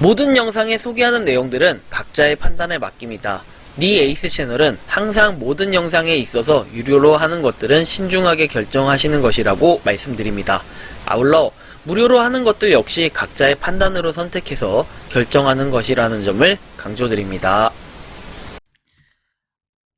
모든 영상에 소개하는 내용들은 각자의 판단에 맡깁니다. 니 에이스 채널은 항상 모든 영상에 있어서 유료로 하는 것들은 신중하게 결정하시는 것이라고 말씀드립니다. 아울러 무료로 하는 것들 역시 각자의 판단으로 선택해서 결정하는 것이라는 점을 강조드립니다.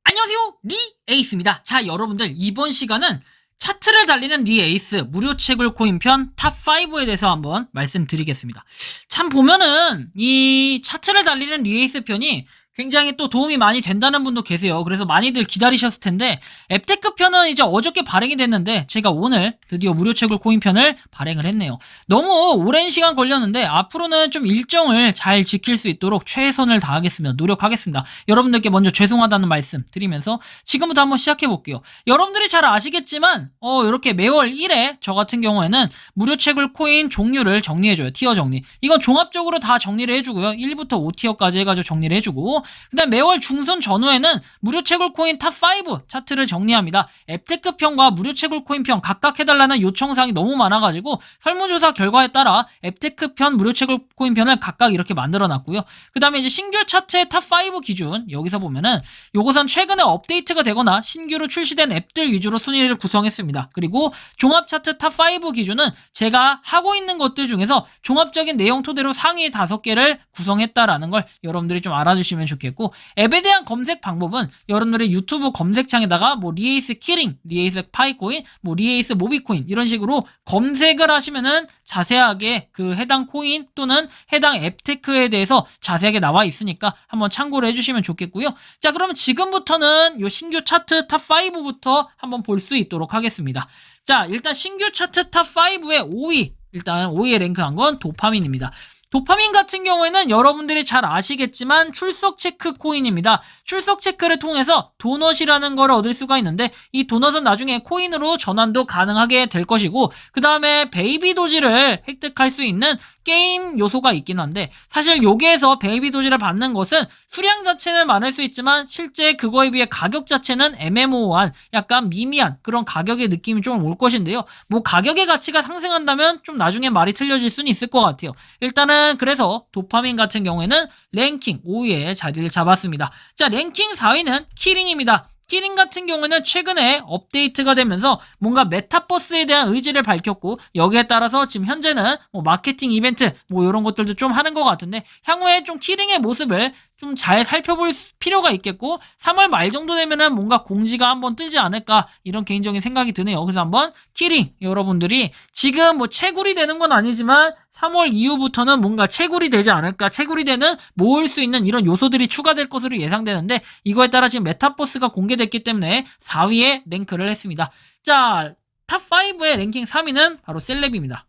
안녕하세요, 리 에이스입니다. 자, 여러분들 이번 시간은 차트를 달리는 리 에이스 무료 채굴 코인 편 탑5에 대해서 한번 말씀드리겠습니다. 참 보면은 이 차트를 달리는 리 에이스 편이 굉장히 또 도움이 많이 된다는 분도 계세요. 그래서 많이들 기다리셨을 텐데 앱테크 편은 이제 어저께 발행이 됐는데 제가 오늘 드디어 무료 채굴 코인 편을 발행을 했네요. 너무 오랜 시간 걸렸는데 앞으로는 좀 일정을 잘 지킬 수 있도록 최선을 다하겠습니다. 노력하겠습니다. 여러분들께 먼저 죄송하다는 말씀 드리면서 지금부터 한번 시작해 볼게요. 여러분들이 잘 아시겠지만 이렇게 매월 1회 저 같은 경우에는 무료 채굴 코인 종류를 정리해줘요. 티어 정리. 이건 종합적으로 다 정리를 해주고요. 1부터 5티어까지 해가지고 정리를 해주고 그 다음 매월 중순 전후에는 무료 채굴 코인 탑5 차트를 정리합니다. 앱테크 편과 무료 채굴 코인 편 각각 해달라는 요청사항이 너무 많아가지고 설문조사 결과에 따라 앱테크 편, 무료 채굴 코인 편을 각각 이렇게 만들어놨고요. 그 다음에 이제 신규 차트의 탑5 기준 여기서 보면은 요것은 최근에 업데이트가 되거나 신규로 출시된 앱들 위주로 순위를 구성했습니다. 그리고 종합 차트 탑5 기준은 제가 하고 있는 것들 중에서 종합적인 내용 토대로 상위 5개를 구성했다라는 걸 여러분들이 좀 알아주시면 좋겠습니다. 고 앱에 대한 검색 방법은 여러분들의 유튜브 검색창에다가 뭐 리에이스 키링, 리에이스 파이코인, 뭐 리에이스 모비코인 이런 식으로 검색을 하시면은 자세하게 그 해당 코인 또는 해당 앱테크에 대해서 자세하게 나와 있으니까 한번 참고를 해주시면 좋겠고요. 자, 그러면 지금부터는 요 신규 차트 탑5부터 한번 볼 수 있도록 하겠습니다. 자, 일단 신규 차트 탑5의 5위, 일단 5위에 랭크한 건 도파민입니다. 도파민 같은 경우에는 여러분들이 잘 아시겠지만 출석 체크 코인입니다. 출석 체크를 통해서 도넛이라는 걸 얻을 수가 있는데 이 도넛은 나중에 코인으로 전환도 가능하게 될 것이고 그 다음에 베이비 도지를 획득할 수 있는 게임 요소가 있긴 한데 사실 여기에서 베이비 도지를 받는 것은 수량 자체는 많을 수 있지만 실제 그거에 비해 가격 자체는 애매모호한 약간 미미한 그런 가격의 느낌이 좀 올 것인데요. 뭐 가격의 가치가 상승한다면 좀 나중에 말이 틀려질 수는 있을 것 같아요. 일단은 그래서 도파민 같은 경우에는 랭킹 5위에 자리를 잡았습니다. 자, 랭킹 4위는 키링입니다. 키링 같은 경우는 최근에 업데이트가 되면서 뭔가 메타버스에 대한 의지를 밝혔고 여기에 따라서 지금 현재는 뭐 마케팅 이벤트 뭐 이런 것들도 좀 하는 것 같은데 향후에 좀 키링의 모습을 좀 잘 살펴볼 필요가 있겠고 3월 말 정도 되면은 뭔가 공지가 한번 뜨지 않을까 이런 개인적인 생각이 드네요. 그래서 한번 키링 여러분들이 지금 뭐 채굴이 되는 건 아니지만 3월 이후부터는 뭔가 채굴이 되지 않을까, 채굴이 되는 모을 수 있는 이런 요소들이 추가될 것으로 예상되는데 이거에 따라 지금 메타버스가 공개됐기 때문에 4위에 랭크를 했습니다. 자, 탑5의 랭킹 3위는 바로 셀렙입니다.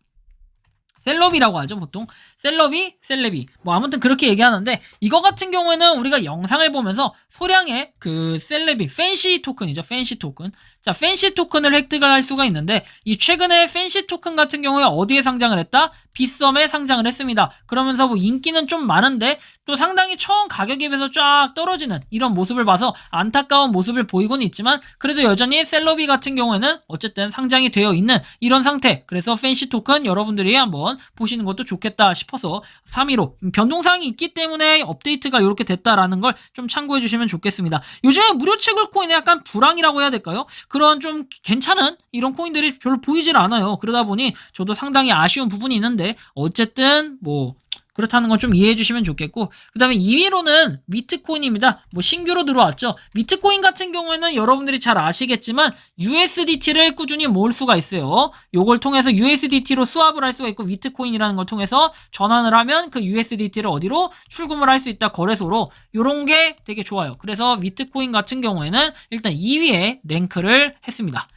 셀럽이라고 하죠, 보통. 셀럽이 뭐 아무튼 그렇게 얘기하는데 이거 같은 경우에는 우리가 영상을 보면서 소량의 그 셀럽이 팬시 토큰이죠. 팬시 토큰. 자, 팬시 토큰을 획득을 할 수가 있는데 이 최근에 팬시 토큰 같은 경우에 어디에 상장을 했다? 빗썸에 상장을 했습니다. 그러면서 뭐 인기는 좀 많은데 또 상당히 처음 가격에 비해서 쫙 떨어지는 이런 모습을 봐서 안타까운 모습을 보이고는 있지만 그래도 여전히 셀럽이 같은 경우에는 어쨌든 상장이 되어 있는 이런 상태. 그래서 팬시 토큰 여러분들이 한번 보시는 것도 좋겠다 싶어서 3위로 변동사항이 있기 때문에 업데이트가 이렇게 됐다라는 걸 좀 참고해 주시면 좋겠습니다. 요즘에 무료 채굴 코인에 약간 불황이라고 해야 될까요? 그런 좀 괜찮은 이런 코인들이 별로 보이질 않아요. 그러다 보니 저도 상당히 아쉬운 부분이 있는데 어쨌든 뭐 그렇다는 건 좀 이해해 주시면 좋겠고 그 다음에 2위로는 위트코인입니다. 뭐 신규로 들어왔죠. 위트코인 같은 경우에는 여러분들이 잘 아시겠지만 USDT를 꾸준히 모을 수가 있어요. 요걸 통해서 USDT로 스왑을 할 수가 있고 위트코인이라는 걸 통해서 전환을 하면 그 USDT를 어디로 출금을 할 수 있다 거래소로 요런 게 되게 좋아요. 그래서 위트코인 같은 경우에는 일단 2위에 랭크를 했습니다.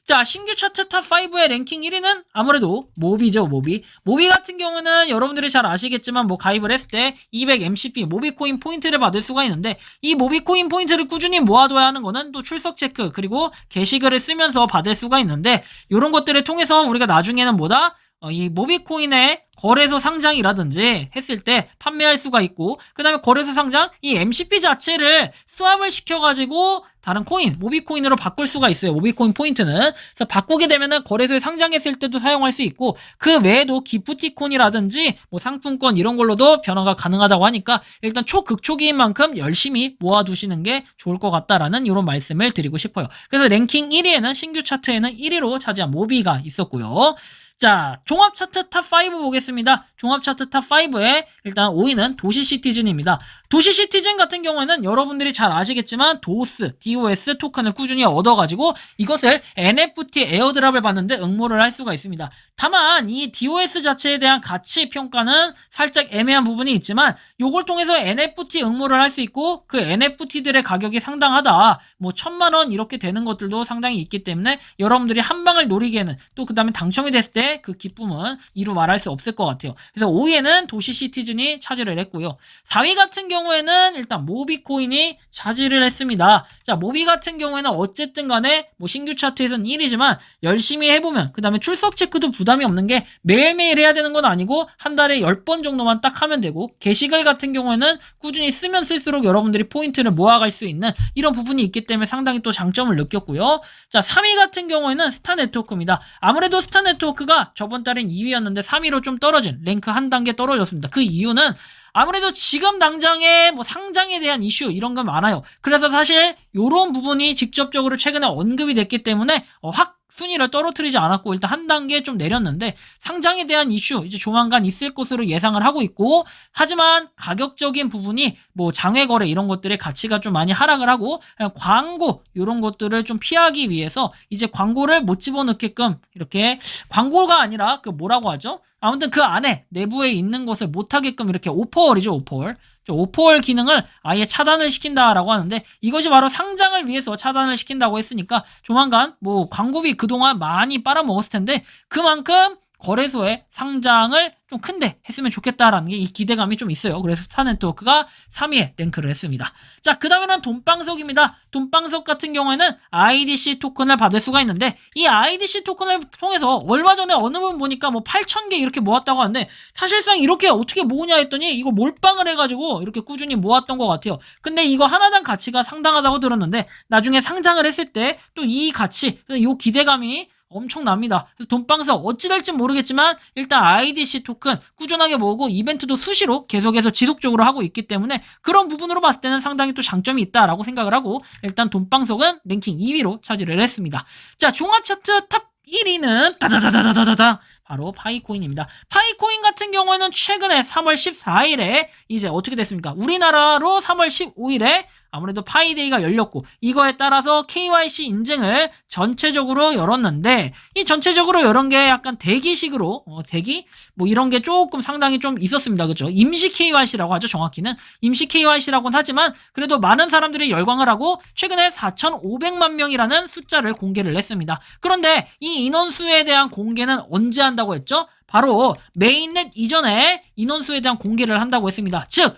자, 신규 차트 탑5의 랭킹 1위는 아무래도 모비죠, 모비. 모비 같은 경우는 여러분들이 잘 아시겠지만 뭐 가입을 했을 때 200MCP 모비코인 포인트를 받을 수가 있는데 이 모비코인 포인트를 꾸준히 모아둬야 하는 거는 또 출석 체크 그리고 게시글을 쓰면서 받을 수가 있는데 이런 것들을 통해서 우리가 나중에는 뭐다? 이 모비코인의 거래소 상장이라든지 했을 때 판매할 수가 있고, 그 다음에 거래소 상장, 이 MCP 자체를 스왑을 시켜가지고 다른 코인, 모비코인으로 바꿀 수가 있어요. 모비코인 포인트는. 그래서 바꾸게 되면은 거래소에 상장했을 때도 사용할 수 있고, 그 외에도 기프티콘이라든지 뭐 상품권 이런 걸로도 변화가 가능하다고 하니까 일단 초극초기인 만큼 열심히 모아두시는 게 좋을 것 같다라는 이런 말씀을 드리고 싶어요. 그래서 랭킹 1위에는 신규 차트에는 1위로 차지한 모비가 있었고요. 자, 종합 차트 탑5 보겠습니다. 종합 차트 탑5에 일단 5위는 도시 시티즌입니다. 도시 시티즌 같은 경우에는 여러분들이 잘 아시겠지만 DOS 토큰을 꾸준히 얻어가지고 이것을 NFT 에어드랍을 받는데 응모를 할 수가 있습니다. 다만 이 DOS 자체에 대한 가치 평가는 살짝 애매한 부분이 있지만 요걸 통해서 NFT 응모를 할 수 있고 그 NFT들의 가격이 상당하다. 뭐 1000만원 이렇게 되는 것들도 상당히 있기 때문에 여러분들이 한 방을 노리기에는 또 그 다음에 당첨이 됐을 때 그 기쁨은 이루 말할 수 없을 것 같아요. 그래서 5위에는 도시 시티즌이 차지를 했고요. 4위 같은 경우에는 일단 모비코인이 차지를 했습니다. 자, 모비 같은 경우에는 어쨌든 간에 뭐 신규 차트에서는 1위지만 열심히 해보면 그 다음에 출석 체크도 부담이 없는 게 매일매일 해야 되는 건 아니고 한 달에 10번 정도만 딱 하면 되고 게시글 같은 경우에는 꾸준히 쓰면 쓸수록 여러분들이 포인트를 모아갈 수 있는 이런 부분이 있기 때문에 상당히 또 장점을 느꼈고요. 자, 3위 같은 경우에는 스타네트워크입니다. 아무래도 스타네트워크가 저번 달엔 2위였는데 3위로 좀 떨어진 랭크 한 단계 떨어졌습니다. 그 이유는 아무래도 지금 당장에 뭐 상장에 대한 이슈 이런 건 많아요. 그래서 사실 요런 부분이 직접적으로 최근에 언급이 됐기 때문에 확 순위를 떨어뜨리지 않았고 일단 한 단계 좀 내렸는데 상장에 대한 이슈 이제 조만간 있을 것으로 예상을 하고 있고 하지만 가격적인 부분이 뭐 장외거래 이런 것들의 가치가 좀 많이 하락을 하고 광고 이런 것들을 좀 피하기 위해서 이제 광고를 못 집어넣게끔 이렇게 광고가 아니라 그 뭐라고 하죠? 아무튼 그 안에 내부에 있는 것을 못하게끔 이렇게 오퍼월이죠, 오퍼월. 오퍼월 기능을 아예 차단을 시킨다라고 하는데 이것이 바로 상장을 위해서 차단을 시킨다고 했으니까 조만간 뭐 광고비 그동안 많이 빨아먹었을 텐데 그만큼 거래소에 상장을 좀 큰데 했으면 좋겠다라는 게 이 기대감이 좀 있어요. 그래서 스타네트워크가 3위에 랭크를 했습니다. 자, 그 다음에는 돈방석입니다. 돈방석 같은 경우에는 IDC 토큰을 받을 수가 있는데 이 IDC 토큰을 통해서 얼마 전에 어느 분 보니까 뭐 8,000개 이렇게 모았다고 하는데 사실상 이렇게 어떻게 모으냐 했더니 이거 몰빵을 해가지고 이렇게 꾸준히 모았던 것 같아요. 근데 이거 하나당 가치가 상당하다고 들었는데 나중에 상장을 했을 때 또 이 가치, 이 기대감이 엄청납니다. 그래서 돈방석 어찌 될지 모르겠지만 일단 IDC 토큰 꾸준하게 모으고 이벤트도 수시로 계속해서 지속적으로 하고 있기 때문에 그런 부분으로 봤을 때는 상당히 또 장점이 있다라고 생각을 하고 일단 돈방석은 랭킹 2위로 차지를 했습니다. 자, 종합 차트 탑 1위는 따다다다다다다 바로 파이코인입니다. 파이코인 같은 경우에는 최근에 3월 14일에 이제 어떻게 됐습니까? 우리나라로 3월 15일에 아무래도 파이데이가 열렸고 이거에 따라서 KYC 인증을 전체적으로 열었는데 이 전체적으로 이런 게 약간 대기식으로 대기 뭐 이런 게 조금 상당히 좀 있었습니다. 그렇죠? 임시 KYC라고 하죠. 정확히는 임시 KYC라고는 하지만 그래도 많은 사람들이 열광을 하고 최근에 4,500만 명이라는 숫자를 공개를 했습니다. 그런데 이 인원수에 대한 공개는 언제 한다고 했죠? 바로 메인넷 이전에 인원수에 대한 공개를 한다고 했습니다. 즉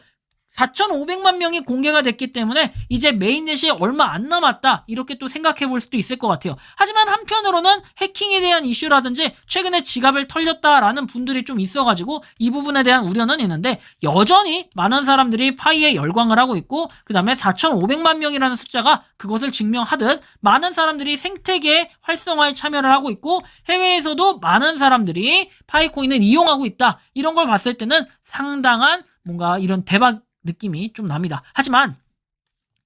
4,500만 명이 공개가 됐기 때문에 이제 메인넷이 얼마 안 남았다 이렇게 또 생각해 볼 수도 있을 것 같아요. 하지만 한편으로는 해킹에 대한 이슈라든지 최근에 지갑을 털렸다라는 분들이 좀 있어가지고 이 부분에 대한 우려는 있는데 여전히 많은 사람들이 파이에 열광을 하고 있고 그 다음에 4,500만 명이라는 숫자가 그것을 증명하듯 많은 사람들이 생태계 활성화에 참여를 하고 있고 해외에서도 많은 사람들이 파이코인을 이용하고 있다 이런 걸 봤을 때는 상당한 뭔가 이런 대박 느낌이 좀 납니다. 하지만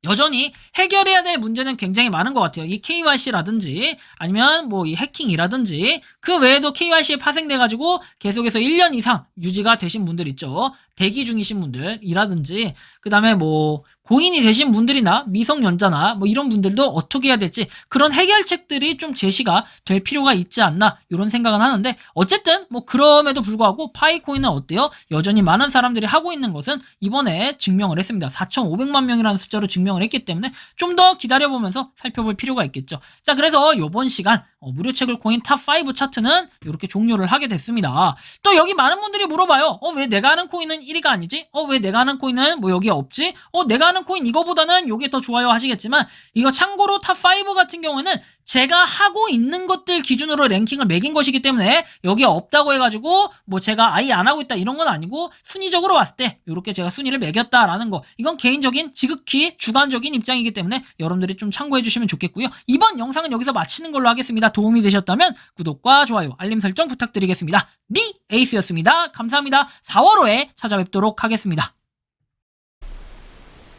여전히 해결해야 될 문제는 굉장히 많은 것 같아요. 이 KYC라든지 아니면 뭐 이 해킹이라든지 그 외에도 KYC에 파생돼가지고 계속해서 1년 이상 유지가 되신 분들 있죠. 대기 중이신 분들이라든지 그 다음에 뭐 고인이 되신 분들이나 미성년자나 뭐 이런 분들도 어떻게 해야 될지 그런 해결책들이 좀 제시가 될 필요가 있지 않나 이런 생각은 하는데 어쨌든 뭐 그럼에도 불구하고 파이코인은 어때요? 여전히 많은 사람들이 하고 있는 것은 이번에 증명을 했습니다. 4,500만 명이라는 숫자로 증명을 했기 때문에 좀 더 기다려보면서 살펴볼 필요가 있겠죠. 자, 그래서 이번 시간 무료 책을 코인 탑5 차트는 이렇게 종료를 하게 됐습니다. 또 여기 많은 분들이 물어봐요. 왜 내가 하는 코인은 1위가 아니지? 왜 내가 하는 코인은 뭐 여기에 없지? 내가 하는 코인 이거보다는 요게 더 좋아요 하시겠지만, 이거 참고로 탑5 같은 경우에는 제가 하고 있는 것들 기준으로 랭킹을 매긴 것이기 때문에 여기에 없다고 해가지고 뭐 제가 아예 안 하고 있다 이런 건 아니고, 순위적으로 봤을 때 이렇게 제가 순위를 매겼다라는 거, 이건 개인적인 지극히 주관적인 입장이기 때문에 여러분들이 좀 참고해 주시면 좋겠고요. 이번 영상은 여기서 마치는 걸로 하겠습니다. 도움이 되셨다면 구독과 좋아요, 알림 설정 부탁드리겠습니다. 리 에이스였습니다. 감사합니다. 4월 5에 찾아뵙도록 하겠습니다.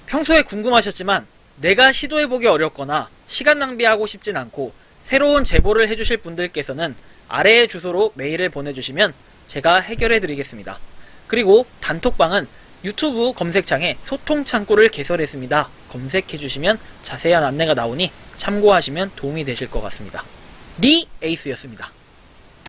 평소에 궁금하셨지만 내가 시도해보기 어렵거나 시간 낭비하고 싶진 않고 새로운 제보를 해주실 분들께서는 아래의 주소로 메일을 보내주시면 제가 해결해드리겠습니다. 그리고 단톡방은 유튜브 검색창에 소통 창구를 개설했습니다. 검색해주시면 자세한 안내가 나오니 참고하시면 도움이 되실 것 같습니다. 리 에이스였습니다.